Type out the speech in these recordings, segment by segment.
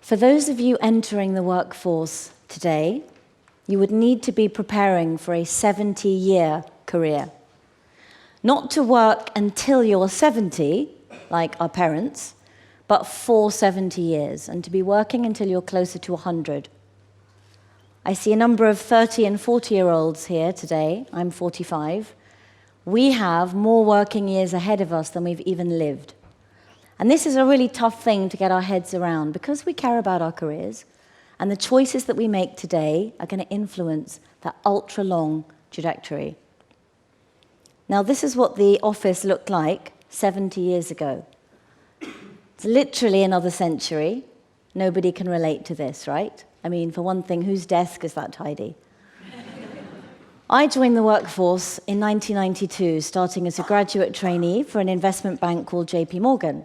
For those of you entering the workforce today, you would need to be preparing for a 70-year career. Not to work until you're 70, like our parents, but for 70 years, and to be working until you're closer to 100. I see a number of 30 and 40-year-olds here today. I'm 45. We have more working years ahead of us than we've even lived. And this is a really tough thing to get our heads around because we care about our careers, and the choices that we make today are going to influence that ultra-long trajectory. Now, this is what the office looked like 70 years ago. It's literally another century. Nobody can relate to this, right? I mean, for one thing, whose desk is that tidy? I joined the workforce in 1992, starting as a graduate trainee for an investment bank called JP Morgan.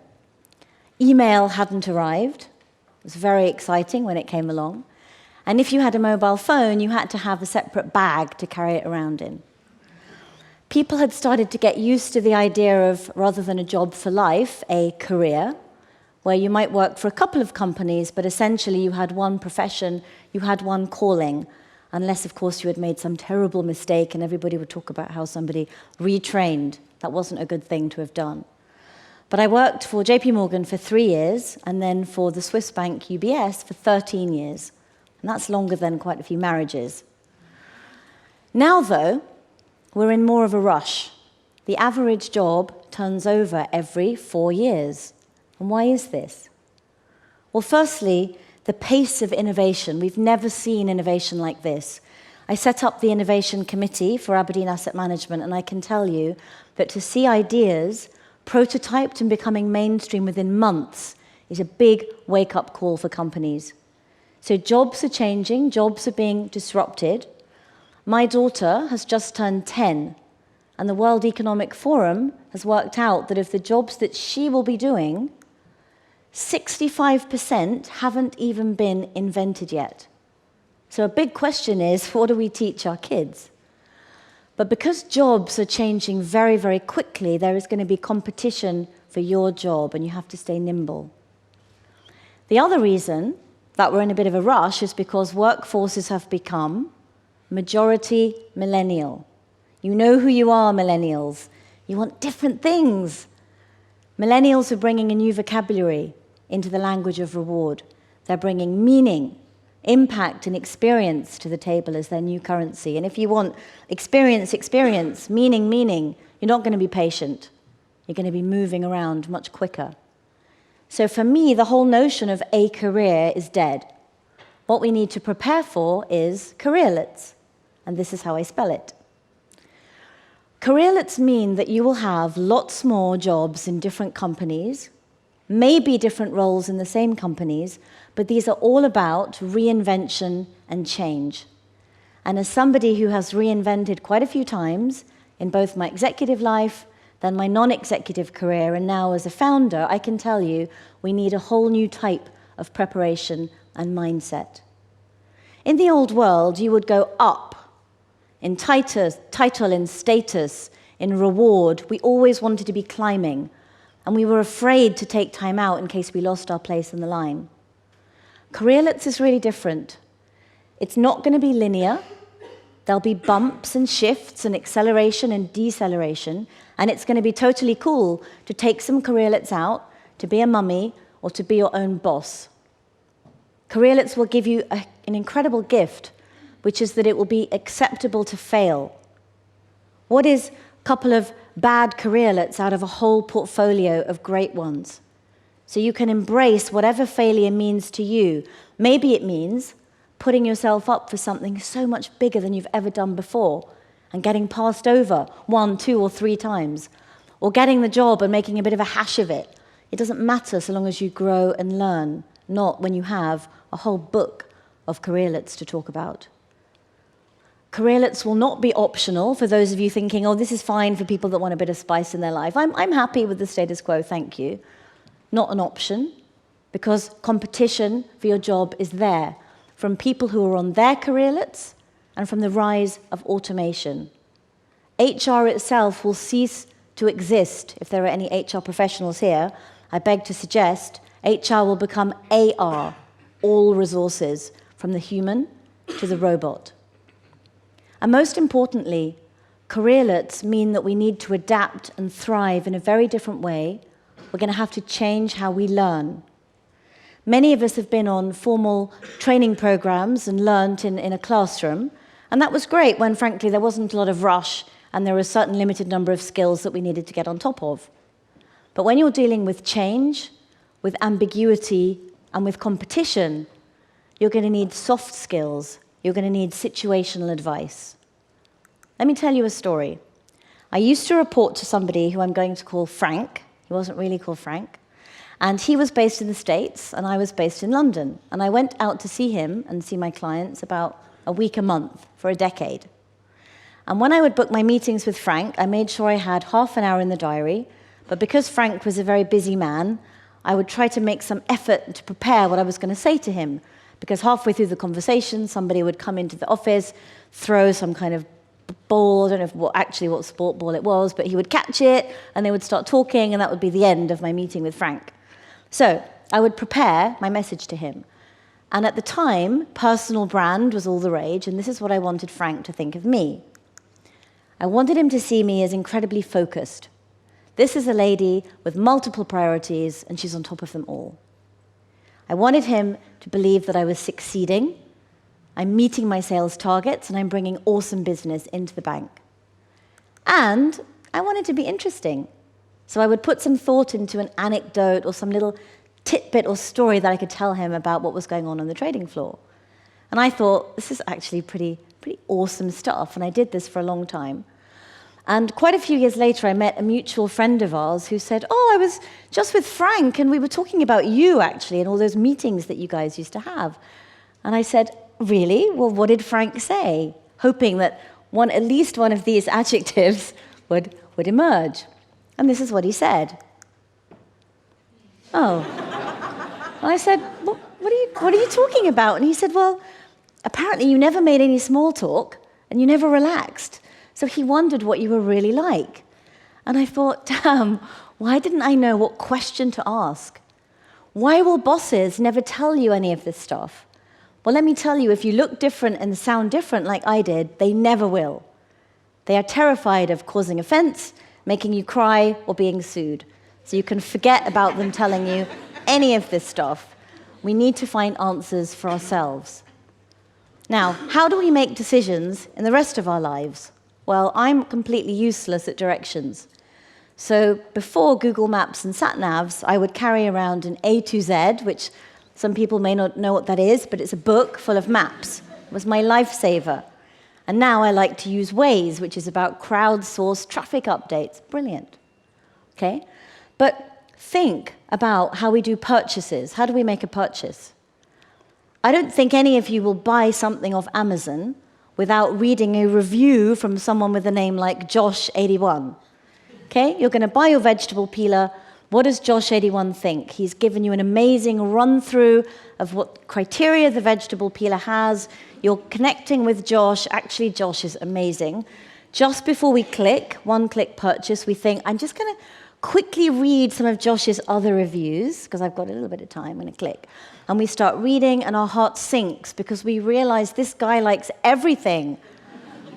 Email hadn't arrived. It was very exciting when it came along. And if you had a mobile phone, you had to have a separate bag to carry it around in. People had started to get used to the idea of, rather than a job for life, a career, where you might work for a couple of companies, but essentially you had one profession, you had one calling, unless, of course, you had made some terrible mistake and everybody would talk about how somebody retrained. That wasn't a good thing to have done. But I worked for JP Morgan for 3 years, and then for the Swiss bank UBS for 13 years. And that's longer than quite a few marriages. Now, though, we're in more of a rush. The average job turns over every 4 years. And why is this? Well, firstly, the pace of innovation. We've never seen innovation like this. I set up the Innovation Committee for Aberdeen Asset Management, and I can tell you that to see ideas prototyped and becoming mainstream within months is a big wake-up call for companies. So jobs are changing, jobs are being disrupted. My daughter has just turned 10, and the World Economic Forum has worked out that of the jobs that she will be doing, 65% haven't even been invented yet. So a big question is, what do we teach our kids? But because jobs are changing very, very quickly, there is going to be competition for your job, and you have to stay nimble. The other reason that we're in a bit of a rush is because workforces have become majority millennial. You know who you are, millennials. You want different things. Millennials are bringing a new vocabulary into the language of reward. They're bringing meaning, impact, and experience to the table as their new currency. And if you want experience, meaning, you're not going to be patient. You're going to be moving around much quicker. So for me, the whole notion of a career is dead. What we need to prepare for is careerlets. And this is how I spell it. Careerlets mean that you will have lots more jobs in different companies, maybe different roles in the same companies, but these are all about reinvention and change. And as somebody who has reinvented quite a few times in both my executive life, then my non-executive career, and now as a founder, I can tell you we need a whole new type of preparation and mindset. In the old world, you would go up in title, in status, in reward. We always wanted to be climbing, and we were afraid to take time out in case we lost our place in the line. Careerlets is really different. It's not going to be linear. There'll be bumps and shifts and acceleration and deceleration, and it's going to be totally cool to take some careerlets out, to be a mummy, or to be your own boss. Careerlets will give you an incredible gift, which is that it will be acceptable to fail. What is a couple of bad careerlets out of a whole portfolio of great ones? So you can embrace whatever failure means to you. Maybe it means putting yourself up for something so much bigger than you've ever done before and getting passed over 1, 2, or 3 times, or getting the job and making a bit of a hash of it. It doesn't matter so long as you grow and learn, not when you have a whole book of careerlets to talk about. Careerlets will not be optional for those of you thinking, oh, this is fine for people that want a bit of spice in their life. I'm happy with the status quo, thank you. Not an option, because competition for your job is there from people who are on their careerlets and from the rise of automation. HR itself will cease to exist. If there are any HR professionals here, I beg to suggest HR will become AR, all resources, from the human to the robot. And most importantly, careerlets mean that we need to adapt and thrive in a very different way. We're going to have to change how we learn. Many of us have been on formal training programs and learnt in a classroom, and that was great when, frankly, there wasn't a lot of rush and there were a certain limited number of skills that we needed to get on top of. But when you're dealing with change, with ambiguity, and with competition, you're going to need soft skills. You're going to need situational advice. Let me tell you a story. I used to report to somebody who I'm going to call Frank. He wasn't really called Frank. And he was based in the States, and I was based in London. And I went out to see him and see my clients about a week a month for a decade. And when I would book my meetings with Frank, I made sure I had half an hour in the diary. But because Frank was a very busy man, I would try to make some effort to prepare what I was going to say to him. Because halfway through the conversation, somebody would come into the office, throw some kind of ball, I don't know what sport ball it was, but he would catch it, and they would start talking, and that would be the end of my meeting with Frank. So I would prepare my message to him. And at the time, personal brand was all the rage, and this is what I wanted Frank to think of me. I wanted him to see me as incredibly focused. This is a lady with multiple priorities, and she's on top of them all. I wanted him to believe that I was succeeding, I'm meeting my sales targets, and I'm bringing awesome business into the bank. And I wanted to be interesting. So I would put some thought into an anecdote or some little tidbit or story that I could tell him about what was going on the trading floor. And I thought, this is actually pretty awesome stuff, and I did this for a long time. And quite a few years later, I met a mutual friend of ours who said, I was just with Frank, and we were talking about you, actually, and all those meetings that you guys used to have. And I said, really? Well, what did Frank say? Hoping that at least one of these adjectives would emerge. And this is what he said. Oh. And I said, what are you talking about? And he said, well, apparently you never made any small talk, and you never relaxed. So he wondered what you were really like. And I thought, damn, why didn't I know what question to ask? Why will bosses never tell you any of this stuff? Well, let me tell you, if you look different and sound different like I did, they never will. They are terrified of causing offense, making you cry, or being sued. So you can forget about them telling you any of this stuff. We need to find answers for ourselves. Now, how do we make decisions in the rest of our lives? Well, I'm completely useless at directions. So before Google Maps and sat-navs, I would carry around an A to Z, which some people may not know what that is, but it's a book full of maps. It was my lifesaver. And now I like to use Waze, which is about crowdsourced traffic updates. Brilliant. Okay? But think about how we do purchases. How do we make a purchase? I don't think any of you will buy something off Amazon without reading a review from someone with a name like Josh81. Okay? You're going to buy your vegetable peeler. What does Josh81 think? He's given you an amazing run-through of what criteria the vegetable peeler has. You're connecting with Josh. Actually, Josh is amazing. Just before we click, one-click purchase, we think, I'm just going to quickly read some of Josh's other reviews, because I've got a little bit of time. I'm going to click. And we start reading, and our heart sinks, because we realize this guy likes everything.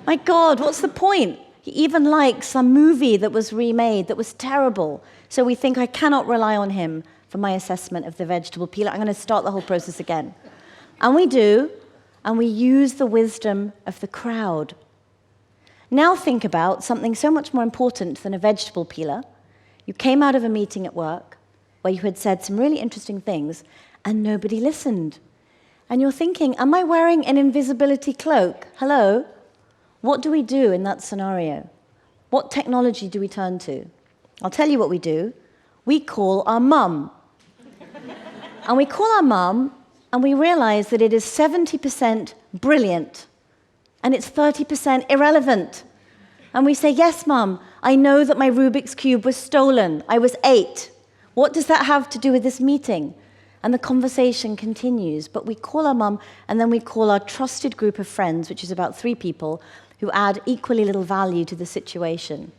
My God, what's the point? He even likes some movie that was remade that was terrible. So we think, I cannot rely on him for my assessment of the vegetable peeler. I'm going to start the whole process again. And we do, and we use the wisdom of the crowd. Now think about something so much more important than a vegetable peeler. You came out of a meeting at work where you had said some really interesting things, and nobody listened. And you're thinking, am I wearing an invisibility cloak? Hello? What do we do in that scenario? What technology do we turn to? I'll tell you what we do. We call our mum. And we call our mum, and we realize that it is 70% brilliant, and it's 30% irrelevant. And we say, yes, Mum, I know that my Rubik's Cube was stolen. I was 8. What does that have to do with this meeting? And the conversation continues. But we call our mum, and then we call our trusted group of friends, which is about 3 people, who add equally little value to the situation.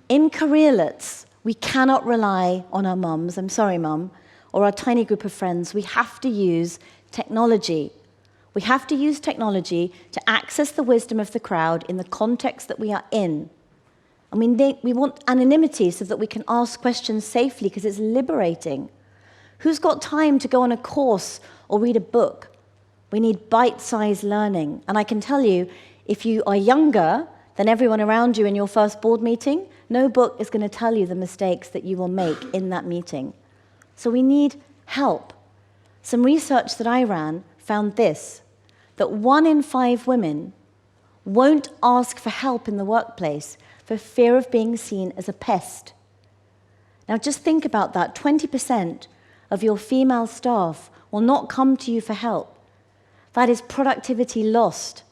In careerlets, we cannot rely on our mums, I'm sorry, Mum, or our tiny group of friends. We have to use technology. We have to use technology to access the wisdom of the crowd in the context that we are in. And we want anonymity so that we can ask questions safely because it's liberating. Who's got time to go on a course or read a book? We need bite-sized learning. And I can tell you, if you are younger than everyone around you in your first board meeting, no book is going to tell you the mistakes that you will make in that meeting. So we need help. Some research that I ran found this, that 1 in 5 women won't ask for help in the workplace for fear of being seen as a pest. Now just think about that. 20% of your female staff will not come to you for help. That is productivity lost.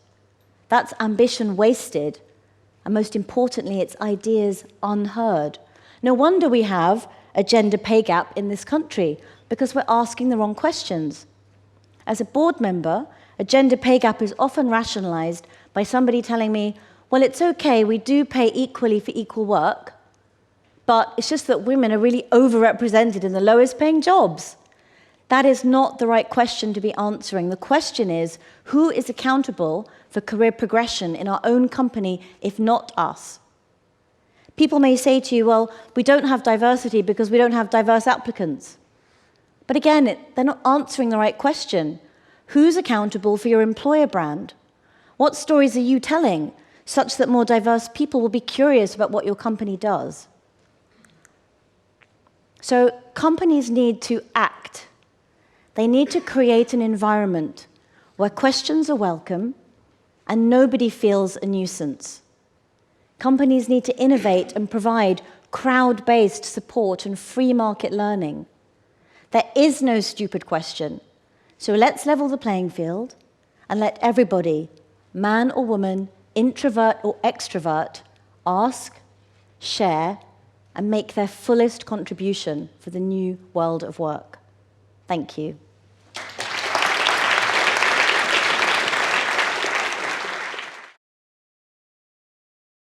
That's ambition wasted. And most importantly, it's ideas unheard. No wonder we have a gender pay gap in this country, because we're asking the wrong questions. As a board member, a gender pay gap is often rationalized by somebody telling me, well, it's okay, we do pay equally for equal work, but it's just that women are really overrepresented in the lowest paying jobs. That is not the right question to be answering. The question is, who is accountable for career progression in our own company, if not us? People may say to you, well, we don't have diversity because we don't have diverse applicants. But again, they're not answering the right question. Who's accountable for your employer brand? What stories are you telling such that more diverse people will be curious about what your company does? So companies need to act. They need to create an environment where questions are welcome and nobody feels a nuisance. Companies need to innovate and provide crowd-based support and free market learning. There is no stupid question. So let's level the playing field and let everybody, man or woman, introvert or extrovert, ask, share, and make their fullest contribution for the new world of work. Thank you.